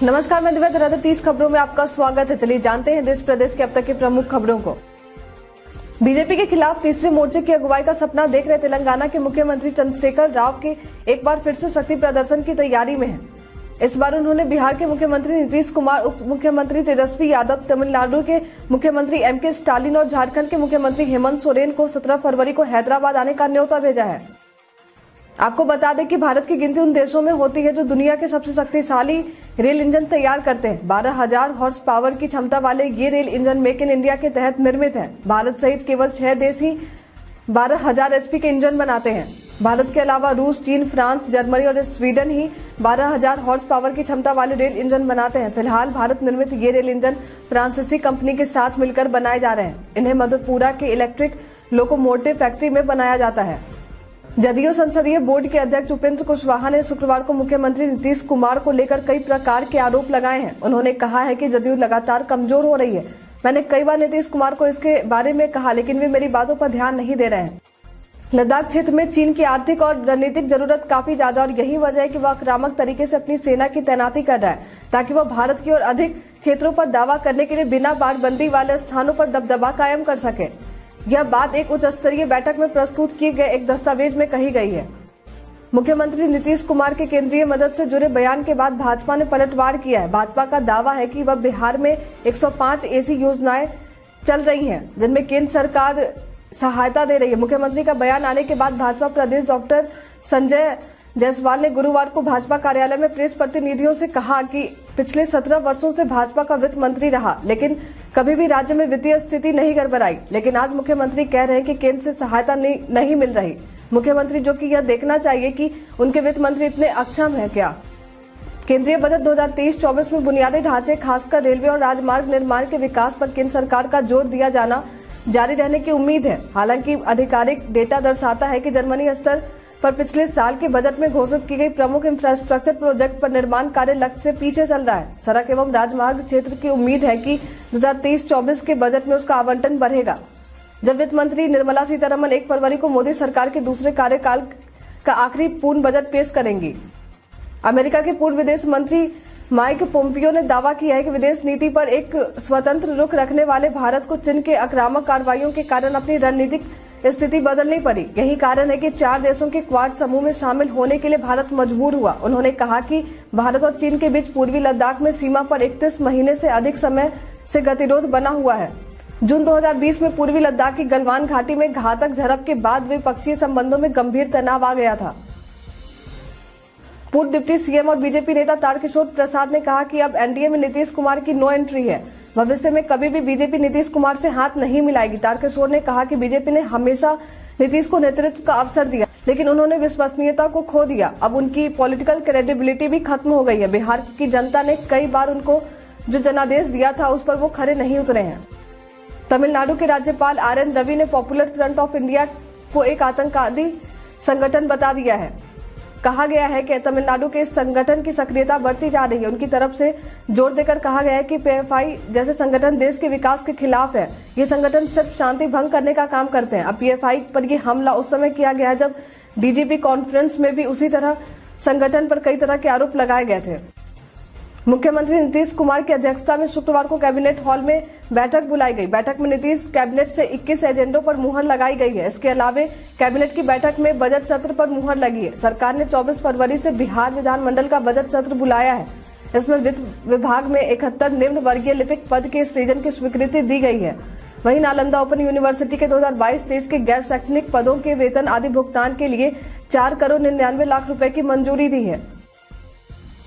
नमस्कार, मैं दिव्या दरादर 30 खबरों में आपका स्वागत है। चलिए जानते हैं देश प्रदेश के अब तक की प्रमुख खबरों को। बीजेपी के खिलाफ तीसरे मोर्चे की अगुवाई का सपना देख रहे तेलंगाना के मुख्यमंत्री चंद्रशेखर राव के एक बार फिर से शक्ति प्रदर्शन की तैयारी में हैं। इस बार उन्होंने बिहार के मुख्यमंत्री नीतीश कुमार, उप मुख्यमंत्री तेजस्वी यादव, तमिलनाडु के मुख्यमंत्री एम.के. स्टालिन और झारखंड के मुख्यमंत्री हेमंत सोरेन को 17 फरवरी को हैदराबाद आने का न्योता भेजा है। आपको बता दें कि भारत की गिनती उन देशों में होती है जो दुनिया के सबसे शक्तिशाली रेल इंजन तैयार करते हैं। 12,000 हॉर्स पावर की क्षमता वाले ये rail engine make in India के तहत निर्मित है। भारत सहित केवल 6 देश ही 12,000 HP के इंजन बनाते हैं। भारत के अलावा रूस, चीन, फ्रांस, जर्मनी और स्वीडन ही 12,000 हॉर्स पावर की क्षमता वाले रेल इंजन बनाते हैं। फिलहाल भारत निर्मित ये रेल इंजन फ्रांसीसी कंपनी के साथ मिलकर बनाए जा रहे हैं। इन्हें मधेपुरा के इलेक्ट्रिक लोकोमोटिव फैक्ट्री में बनाया जाता है। जदयू संसदीय बोर्ड के अध्यक्ष उपेंद्र कुशवाहा ने शुक्रवार को मुख्यमंत्री नीतीश कुमार को लेकर कई प्रकार के आरोप लगाए हैं। उन्होंने कहा है कि जदयू लगातार कमजोर हो रही है। मैंने कई बार नीतीश कुमार को इसके बारे में कहा, लेकिन वे मेरी बातों पर ध्यान नहीं दे रहे हैं। लद्दाख क्षेत्र में चीन की आर्थिक और रणनीतिक जरूरत काफी ज्यादा और यही वजह है कि वह आक्रामक तरीके से अपनी सेना की तैनाती कर रहा है, ताकि वह भारत की ओर अधिक क्षेत्रों पर दावा करने के लिए बिना बाड़बंदी वाले स्थानों पर दबदबा कायम कर सके। यह बात एक उच्च स्तरीय बैठक में प्रस्तुत किए गए एक दस्तावेज में कही गई है। मुख्यमंत्री नीतीश कुमार के केंद्रीय मदद से जुड़े बयान के बाद भाजपा ने पलटवार किया है। भाजपा का दावा है कि वह बिहार में 105 ऐसी योजनाएं चल रही हैं जिनमें केंद्र सरकार सहायता दे रही है। मुख्यमंत्री का बयान आने के बाद भाजपा प्रदेश डॉक्टर संजय जायसवाल ने गुरुवार को भाजपा कार्यालय में प्रेस प्रतिनिधियों से कहा कि पिछले 17 वर्षों से भाजपा का वित्त मंत्री रहा, लेकिन कभी भी राज्य में वित्तीय स्थिति नहीं गड़बड़ाई। लेकिन आज मुख्यमंत्री कह रहे हैं कि केंद्र से सहायता नहीं मिल रही। मुख्यमंत्री जो कि यह देखना चाहिए कि उनके वित्त मंत्री इतने अक्षम है क्या। केंद्रीय बजट 2023-24 में बुनियादी ढांचे, खासकर रेलवे और राजमार्ग निर्माण के विकास पर केंद्र सरकार का जोर दिया जाना जारी रहने की उम्मीद है। हालांकि आधिकारिक डेटा दर्शाता है कि जर्मनी स्तर पर पिछले साल के बजट में घोषित की गई प्रमुख इंफ्रास्ट्रक्चर प्रोजेक्ट पर निर्माण कार्य लक्ष्य से पीछे चल रहा है। सड़क एवं राजमार्ग क्षेत्र की उम्मीद है कि 2023-24 के बजट में उसका आवंटन बढ़ेगा। जब वित्त मंत्री निर्मला सीतारमण 1 फरवरी को मोदी सरकार के दूसरे कार्यकाल का आखिरी पूर्ण बजट पेश करेंगी। अमेरिका के पूर्व विदेश मंत्री माइक पोम्पियो ने दावा किया है कि विदेश नीति पर एक स्वतंत्र रुख रखने वाले भारत को चीन के आक्रामक कार्रवाइयों के कारण अपनी रणनीतिक स्थिति बदलनी पड़ी। यही कारण है कि 4 देशों के क्वाड समूह में शामिल होने के लिए भारत मजबूर हुआ। उन्होंने कहा कि भारत और चीन के बीच पूर्वी लद्दाख में सीमा पर 31 महीने से अधिक समय से गतिरोध बना हुआ है। जून 2020 में पूर्वी लद्दाख की गलवान घाटी में घातक झड़प के बाद द्विपक्षीय संबंधों में गंभीर तनाव आ गया था। पूर्व डिप्टी सीएम और बीजेपी नेता तारकिशोर प्रसाद ने कहा कि अब एनडीए में नीतीश कुमार की नो एंट्री है। भविष्य में कभी भी बीजेपी नीतीश कुमार से हाथ नहीं मिलाएगी। तारकिशोर ने कहा कि बीजेपी ने हमेशा नीतीश को नेतृत्व का अवसर दिया, लेकिन उन्होंने विश्वसनीयता को खो दिया। अब उनकी पॉलिटिकल क्रेडिबिलिटी भी खत्म हो गई है। बिहार की जनता ने कई बार उनको जो जनादेश दिया था उस पर वो खरे नहीं उतरे हैं। तमिलनाडु के राज्यपाल RN रवि ने पॉपुलर फ्रंट ऑफ इंडिया को एक आतंकवादी संगठन बता दिया है। कहा गया है कि तमिलनाडु के इस संगठन की सक्रियता बढ़ती जा रही है। उनकी तरफ से जोर देकर कहा गया है कि PFI जैसे संगठन देश के विकास के खिलाफ है। ये संगठन सिर्फ शांति भंग करने का काम करते हैं। अब PFI पर यह हमला उस समय किया गया है जब DGP कॉन्फ्रेंस में भी उसी तरह संगठन पर कई तरह के आरोप लगाए गए थे। मुख्यमंत्री नीतीश कुमार की अध्यक्षता में शुक्रवार को कैबिनेट हॉल में बैठक बुलाई गई। बैठक में नीतीश कैबिनेट से 21 एजेंडों पर मुहर लगाई गई है। इसके अलावा कैबिनेट की बैठक में बजट सत्र पर मुहर लगी है। सरकार ने 24 फरवरी से बिहार विधानमंडल का बजट सत्र बुलाया है। इसमें वित्त विभाग में 71 निम्न वर्गीय लिपिक पद के सृजन की स्वीकृति दी गई है। वहीं नालंदा ओपन यूनिवर्सिटी के 2022-23 के गैर शैक्षणिक पदों के वेतन आदि भुगतान के लिए 4 करोड़ 99 लाख रुपए की मंजूरी दी है।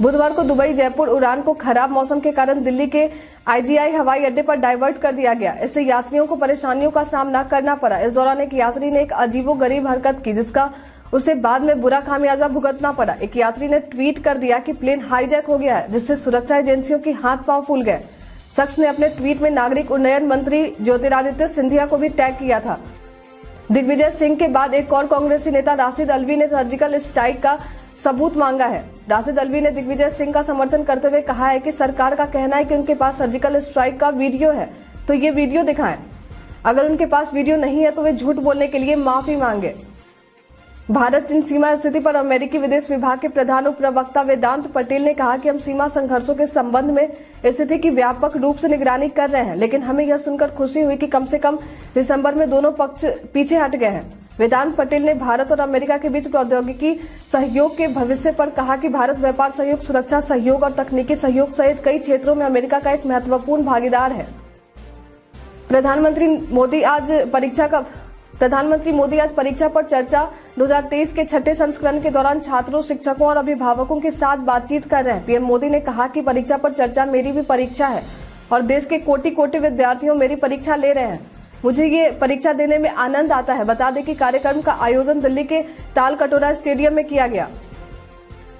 बुधवार को दुबई जयपुर उड़ान को खराब मौसम के कारण दिल्ली के IGI हवाई अड्डे पर डाइवर्ट कर दिया गया। इससे यात्रियों को परेशानियों का सामना करना पड़ा। इस दौरान एक यात्री ने एक अजीबोगरीब हरकत की जिसका उसे बाद में बुरा खामियाजा भुगतना पड़ा। एक यात्री ने ट्वीट कर दिया कि प्लेन हाईजैक हो गया है, जिससे सुरक्षा एजेंसियों की हाथ पांव फूल गए। शख्स ने अपने ट्वीट में नागरिक उन्नयन मंत्री ज्योतिरादित्य सिंधिया को भी टैग किया था। दिग्विजय सिंह के बाद एक और कांग्रेसी नेता राशिद अल्वी ने सर्जिकल स्ट्राइक का सबूत मांगा है। राशिद अल्वी ने दिग्विजय सिंह का समर्थन करते हुए कहा है कि सरकार का कहना है कि उनके पास सर्जिकल स्ट्राइक का वीडियो है, तो ये वीडियो दिखाएं। अगर उनके पास वीडियो नहीं है तो वे झूठ बोलने के लिए माफी मांगे। भारत चीन सीमा स्थिति पर अमेरिकी विदेश विभाग के प्रधान उप प्रवक्ता वेदांत पटेल ने कहा कि हम सीमा संघर्षों के संबंध में स्थिति की व्यापक रूप से निगरानी कर रहे हैं, लेकिन हमें यह सुनकर खुशी हुई कि कम से कम दिसंबर में दोनों पक्ष पीछे हट गए हैं। वेदांत पटेल ने भारत और अमेरिका के बीच प्रौद्योगिकी सहयोग के भविष्य पर कहा कि भारत व्यापार सहयोग, सुरक्षा सहयोग और तकनीकी सहयोग सहित कई क्षेत्रों में अमेरिका का एक महत्वपूर्ण भागीदार है। प्रधानमंत्री मोदी आज परीक्षा पर चर्चा 2023 के छठे संस्करण के दौरान छात्रों, शिक्षकों और अभिभावकों के साथ बातचीत कर रहे हैं। पीएम मोदी ने कहा कि परीक्षा पर चर्चा मेरी भी परीक्षा है और देश के कोटि विद्यार्थियों मेरी परीक्षा ले रहे हैं। मुझे ये परीक्षा देने में आनंद आता है। बता दें कि कार्यक्रम का आयोजन दिल्ली के तालकटोरा स्टेडियम में किया गया।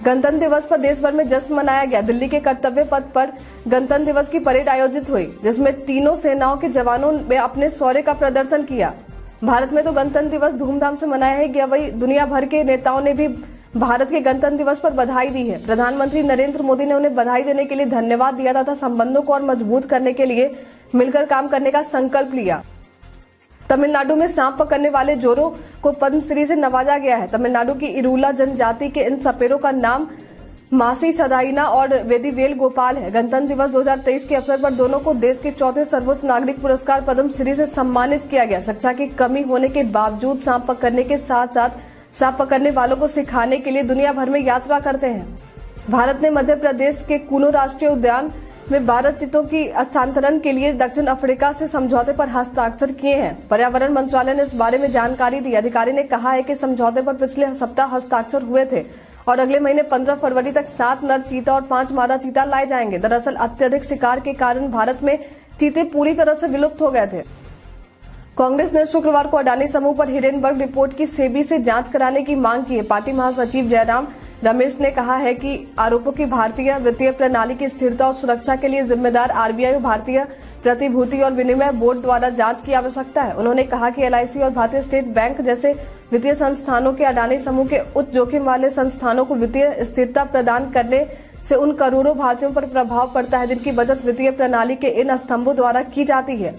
गणतंत्र दिवस पर देश भर में जश्न मनाया गया। दिल्ली के कर्तव्य पथ पर गणतंत्र दिवस की परेड आयोजित हुई, जिसमें तीनों सेनाओं के जवानों ने अपने शौर्य का प्रदर्शन किया। भारत में तो गणतंत्र दिवस धूमधाम से मनाया गया, वही दुनिया भर के नेताओं ने भी भारत के गणतंत्र दिवस पर बधाई दी है। प्रधानमंत्री नरेंद्र मोदी ने उन्हें बधाई देने के लिए धन्यवाद दिया तथा संबंधों को और मजबूत करने के लिए मिलकर काम करने का संकल्प लिया। तमिलनाडु में सांप पकड़ने वाले जोरो को पद्मश्री से नवाजा गया है। तमिलनाडु की इरूला जनजाति के इन सपेरों का नाम मासी सदाइना और वेदीवेल गोपाल है। गणतंत्र दिवस 2023 के अवसर पर दोनों को देश के चौथे सर्वोच्च नागरिक पुरस्कार पद्मश्री से सम्मानित किया गया। शिक्षा की कमी होने के बावजूद सांप पकड़ने के साथ साथ सांप पकड़ने वालों को सिखाने के लिए दुनिया भर में यात्रा करते हैं। भारत ने मध्य प्रदेश के कुनो राष्ट्रीय उद्यान में 12 चीतों की स्थानांतरण के लिए दक्षिण अफ्रीका से समझौते पर हस्ताक्षर किए हैं। पर्यावरण मंत्रालय ने इस बारे में जानकारी दी। अधिकारी ने कहा है कि समझौते पर पिछले सप्ताह हस्ताक्षर हुए थे और अगले महीने 15 फरवरी तक 7 नर चीता और 5 मादा चीता लाए जाएंगे। दरअसल अत्यधिक शिकार के कारण भारत में चीते पूरी तरह से विलुप्त हो गए थे। कांग्रेस ने शुक्रवार को अडानी समूह पर हिडेनबर्ग रिपोर्ट की सेबी से जांच कराने की मांग की है। पार्टी महासचिव जयराम रमेश ने कहा है कि आरोपों की भारतीय वित्तीय प्रणाली की स्थिरता और सुरक्षा के लिए जिम्मेदार आरबीआई और भारतीय प्रतिभूति और विनिमय बोर्ड द्वारा जांच की आवश्यकता है। उन्होंने कहा कि एलआईसी और भारतीय स्टेट बैंक जैसे वित्तीय संस्थानों के अडानी समूह के उच्च जोखिम वाले संस्थानों को वित्तीय स्थिरता प्रदान करने से उन करोड़ों भारतीयों पर प्रभाव पड़ता है जिनकी बचत वित्तीय प्रणाली के इन स्तंभों द्वारा की जाती है।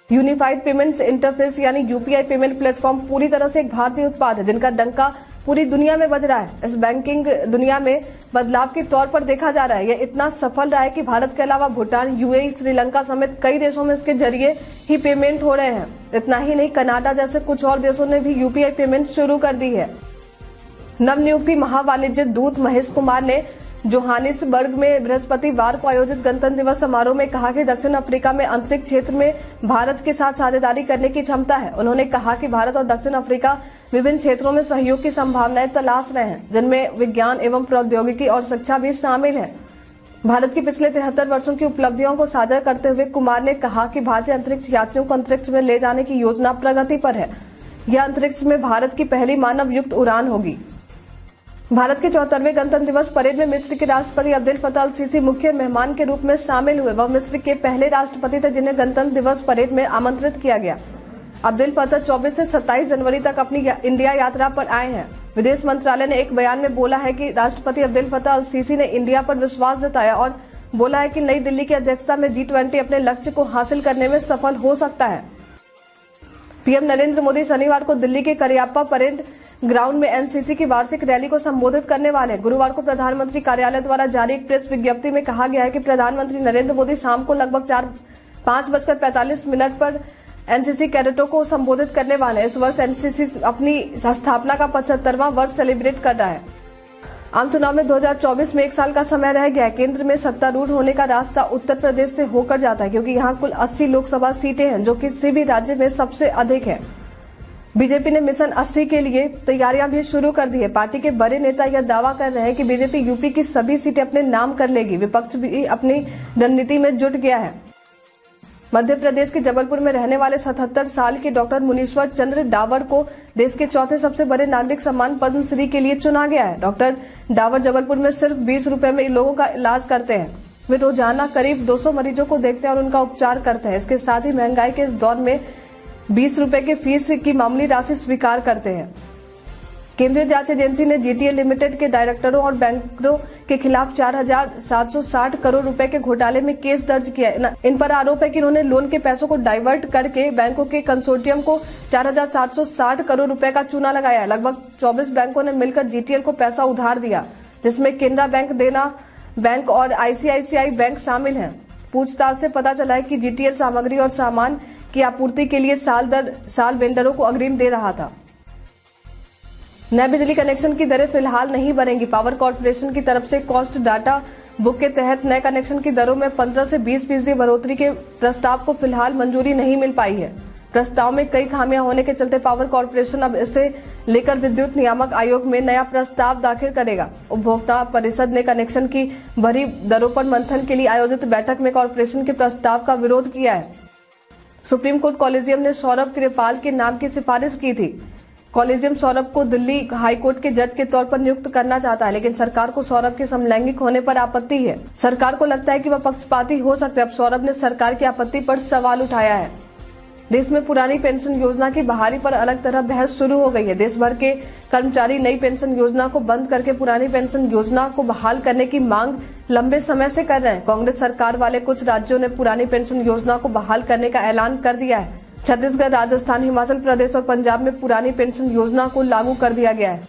यूनिफाइड पेमेंट्स इंटरफेस यानी यूपीआई पेमेंट प्लेटफॉर्म पूरी तरह से एक भारतीय उत्पाद है जिनका डंका पूरी दुनिया में बज रहा है। इस बैंकिंग दुनिया में बदलाव के तौर पर देखा जा रहा है। यह इतना सफल रहा है कि भारत के अलावा भूटान, यूएई, श्रीलंका समेत कई देशों में इसके जरिए ही पेमेंट हो रहे हैं। इतना ही नहीं, कनाडा जैसे कुछ और देशों ने भी यूपीआई पेमेंट शुरू कर दी है। नवनियुक्त महावाणिज्य दूत महेश कुमार ने जोहानिसबर्ग में बृहस्पतिवार को आयोजित गणतंत्र दिवस समारोह में कहा कि दक्षिण अफ्रीका में अंतरिक्ष क्षेत्र में भारत के साथ साझेदारी करने की क्षमता है। उन्होंने कहा कि भारत और दक्षिण अफ्रीका विभिन्न क्षेत्रों में सहयोग की संभावनाएं तलाश रहे हैं, जिनमें विज्ञान एवं प्रौद्योगिकी और शिक्षा भी शामिल है। भारत की पिछले 73 वर्षों की उपलब्धियों को साझा करते हुए कुमार ने कहा कि भारतीय अंतरिक्ष यात्रियों को अंतरिक्ष में ले जाने की योजना प्रगति पर है। यह अंतरिक्ष में भारत की पहली मानव युक्त उड़ान होगी। भारत के 74वें गणतंत्र दिवस परेड में मिस्र के राष्ट्रपति अब्देल फत्ताह अल सीसी मुख्य मेहमान के रूप में शामिल हुए। वह मिस्र के पहले राष्ट्रपति थे जिन्हें गणतंत्र दिवस परेड में आमंत्रित किया गया। अब्देल फत्ताह 24 से 27 जनवरी तक अपनी इंडिया यात्रा पर आए हैं। विदेश मंत्रालय ने एक बयान में बोला है कि राष्ट्रपति अब्देल फत्ताह अल सीसी ने इंडिया पर विश्वास जताया और बोला है कि नई दिल्ली की अध्यक्षता में G20 अपने लक्ष्य को हासिल करने में सफल हो सकता है। पीएम नरेंद्र मोदी शनिवार को दिल्ली के करियप्पा परेड ग्राउंड में एनसीसी की वार्षिक रैली को संबोधित करने वाले हैं। गुरुवार को प्रधानमंत्री कार्यालय द्वारा जारी एक प्रेस विज्ञप्ति में कहा गया है कि प्रधानमंत्री नरेंद्र मोदी शाम को लगभग 5:45 पर एनसीसी कैडेटों को संबोधित करने वाले हैं। इस वर्ष एनसीसी अपनी स्थापना का 75वां वर्ष सेलिब्रेट कर रहा है। आम चुनाव में 2024 में 1 साल का समय रह गया है। केंद्र में सत्तारूढ़ होने का रास्ता उत्तर प्रदेश से होकर जाता है, क्योंकि यहाँ कुल 80 लोकसभा सीटें हैं, जो किसी भी राज्य में सबसे अधिक है। बीजेपी ने मिशन 80 के लिए तैयारियां भी शुरू कर दी है। पार्टी के बड़े नेता यह दावा कर रहे हैं कि बीजेपी यूपी की सभी सीटें अपने नाम कर लेगी। विपक्ष भी अपनी रणनीति में जुट गया है। मध्य प्रदेश के जबलपुर में रहने वाले 77 साल के डॉक्टर मुनीश्वर चंद्र डावर को देश के चौथे सबसे बड़े नागरिक सम्मान पद्मश्री के लिए चुना गया है। डॉक्टर डावर जबलपुर में सिर्फ 20 रुपए में लोगों का इलाज करते हैं। वे रोजाना करीब 200 मरीजों को देखते हैं और उनका उपचार करते हैं। इसके साथ ही महंगाई के इस दौर में 20 रुपए की फीस की मामूली राशि स्वीकार करते हैं। केंद्रीय जांच एजेंसी ने जीटीएल लिमिटेड के डायरेक्टरों और बैंकरों के खिलाफ 4,760 करोड़ रुपए के घोटाले में केस दर्ज किया है। इन पर आरोप है कि इन्होंने लोन के पैसों को डाइवर्ट करके बैंकों के कंसोर्टियम को 4,760 करोड़ रुपए का चूना लगाया। लगभग 24 बैंकों ने मिलकर जीटीएल को पैसा उधार दिया, जिसमें केनरा बैंक, देना बैंक और आईसीआईसीआई बैंक शामिल हैं। पूछताछ से पता चला है कि जीटीएल सामग्री और सामान की आपूर्ति के लिए साल दर साल वेंडरों को अग्रिम दे रहा था। नए बिजली कनेक्शन की दरें फिलहाल नहीं बढ़ेंगी। पावर कॉर्पोरेशन की तरफ से कॉस्ट डाटा बुक के तहत नए कनेक्शन की दरों में 15 से 20% बढ़ोतरी के प्रस्ताव को फिलहाल मंजूरी नहीं मिल पाई है। प्रस्ताव में कई खामियां होने के चलते पावर कॉर्पोरेशन अब इसे लेकर विद्युत नियामक आयोग में नया प्रस्ताव दाखिल करेगा। उपभोक्ता परिषद ने कनेक्शन की बढ़ी दरों पर मंथन के लिए आयोजित बैठक में कॉर्पोरेशन के प्रस्ताव का विरोध किया है। सुप्रीम कोर्ट कॉलेजियम ने सौरभ कृपाल के नाम की सिफारिश की थी। कॉलेजियम सौरभ को दिल्ली हाईकोर्ट के जज के तौर पर नियुक्त करना चाहता है, लेकिन सरकार को सौरभ के समलैंगिक होने पर आपत्ति है। सरकार को लगता है कि वह पक्षपाती हो सकते हैं। अब सौरभ ने सरकार की आपत्ति पर सवाल उठाया है। देश में पुरानी पेंशन योजना की बहाली पर अलग तरह बहस शुरू हो गई है। देश भर के कर्मचारी नई पेंशन योजना को बंद करके पुरानी पेंशन योजना को बहाल करने की मांग लंबे समय से कर रहे हैं। कांग्रेस सरकार वाले कुछ राज्यों ने पुरानी पेंशन योजना को बहाल करने का ऐलान कर दिया है। छत्तीसगढ़, राजस्थान, हिमाचल प्रदेश और पंजाब में पुरानी पेंशन योजना को लागू कर दिया गया है।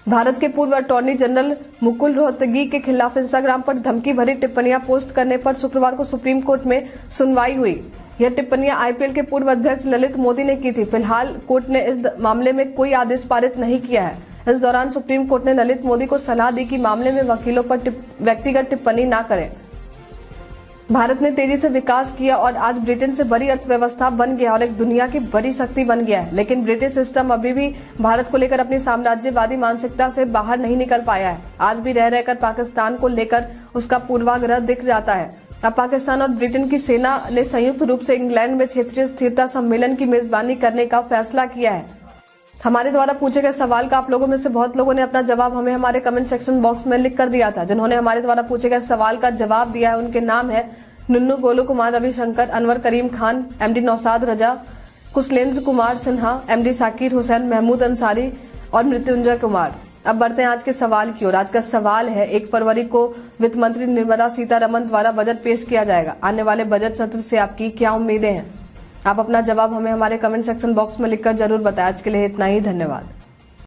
भारत के पूर्व अटॉर्नी जनरल मुकुल रोहतगी के खिलाफ इंस्टाग्राम पर धमकी भरी टिप्पणियां पोस्ट करने पर शुक्रवार को सुप्रीम कोर्ट में सुनवाई हुई। यह टिप्पणियां आईपीएल के पूर्व अध्यक्ष ललित मोदी ने की थी। फिलहाल कोर्ट ने इस मामले में कोई आदेश पारित नहीं किया है। इस दौरान सुप्रीम कोर्ट ने ललित मोदी को सलाह दी कि मामले में वकीलों पर व्यक्तिगत टिप्पणी न करें। भारत ने तेजी से विकास किया और आज ब्रिटेन से बड़ी अर्थव्यवस्था बन गया और एक दुनिया की बड़ी शक्ति बन गया है, लेकिन ब्रिटिश सिस्टम अभी भी भारत को लेकर अपनी साम्राज्यवादी मानसिकता से बाहर नहीं निकल पाया है। आज भी रह रहकर पाकिस्तान को लेकर उसका पूर्वाग्रह दिख जाता है। अब पाकिस्तान और ब्रिटेन की सेना ने संयुक्त रूप से इंग्लैंड में क्षेत्रीय स्थिरता सम्मेलन की मेजबानी करने का फैसला किया है। हमारे द्वारा पूछे गए सवाल का आप लोगों में से बहुत लोगों ने अपना जवाब हमें हमारे कमेंट सेक्शन बॉक्स में लिख कर दिया था। जिन्होंने हमारे द्वारा पूछे गए सवाल का जवाब दिया है उनके नाम है नुन्नू गोलू कुमार रविशंकर, अनवर करीम खान, एमडी नौसाद रजा, कुशलेंद्र कुमार सिन्हा, एमडी शाकिर हुसैन, महमूद अंसारी और मृत्युंजय कुमार। अब बढ़ते हैं आज के सवाल की ओर। आज का सवाल है, 1 फरवरी को वित्त मंत्री निर्मला सीतारमण द्वारा बजट पेश किया जाएगा। आने वाले बजट सत्र से आपकी क्या उम्मीदें हैं? आप अपना जवाब हमें हमारे कमेंट सेक्शन बॉक्स में लिखकर जरूर बताएं। आज के लिए इतना ही, धन्यवाद।